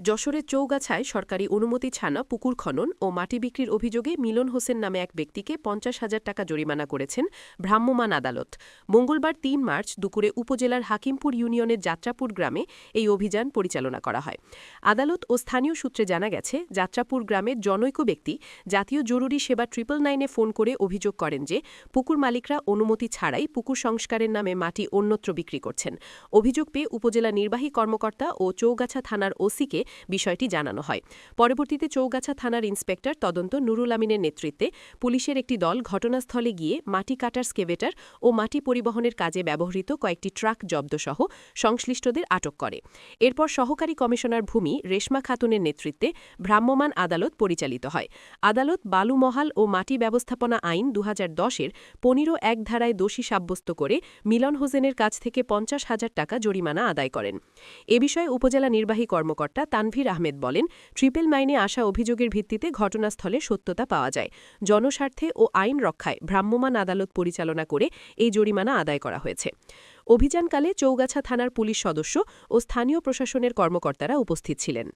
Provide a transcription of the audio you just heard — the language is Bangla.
যশোরের চৌগাছায় সরকারি অনুমতি ছাড়া পুকুর খনন ও মাটি বিক্রির অভিযোগে মিলন হোসেন নামে এক ব্যক্তিকে ৫০,০০০ টাকা জরিমানা করেছেন ভ্রাম্যমাণ আদালত। মঙ্গলবার ৩ মার্চ দুপুরে উপজেলার হাকিমপুর ইউনিয়নের যাত্রাপুর গ্রামে এই অভিযান পরিচালনা করা হয়। আদালত ও স্থানীয় সূত্রে জানা গেছে, যাত্রাপুর গ্রামের জনৈক ব্যক্তি জাতীয় জরুরি সেবা 999-এ ফোন করে অভিযোগ করেন যে পুকুর মালিকরা অনুমতি ছাড়াই পুকুর সংস্কারের নামে মাটি অন্যত্র বিক্রি করছেন। অভিযোগ পেয়ে উপজেলা নির্বাহী কর্মকর্তা ও চৌগাছা থানার ওসিকে বিষয়টি জানানো হয়। পরবর্তীতে চৌগাছা থানার ইন্সপেক্টর তদন্ত নুরুল আমিনের নেতৃত্বে পুলিশের একটি দল ঘটনাস্থলে গিয়ে মাটি কাটার স্কেভেটার ও মাটি পরিবহনের কাজে ব্যবহৃত কয়েকটি ট্রাক জব্দসহ সংশ্লিষ্টদের আটক করে। এরপর সহকারী কমিশনার ভূমি রেশমা খাতুনের নেতৃত্বে ভ্রাম্যমাণ আদালত পরিচালিত হয়। আদালত বালুমহাল ও মাটি ব্যবস্থাপনা আইন ২০১০-এর ১৫(১) ধারায় দোষী সাব্যস্ত করে মিলন হোসেনের কাছ থেকে ৫০,০০০ টাকা জরিমানা আদায় করেন। এ বিষয়ে উপজেলা নির্বাহী কর্মকর্তা তানভীর আহমেদ বলেন, 999-এ আসা অভিযোগের ভিত্তিতে ঘটনাস্থলে সত্যতা পাওয়া যায়। জনস্বার্থে ও আইন রক্ষায় ভ্রাম্যমাণ আদালত পরিচালনা করে এই জরিমানা আদায় করা হয়েছে। অভিযানকালে চৌগাছা থানার পুলিশ সদস্য ও স্থানীয় প্রশাসনের কর্মকর্তারা উপস্থিত ছিলেন।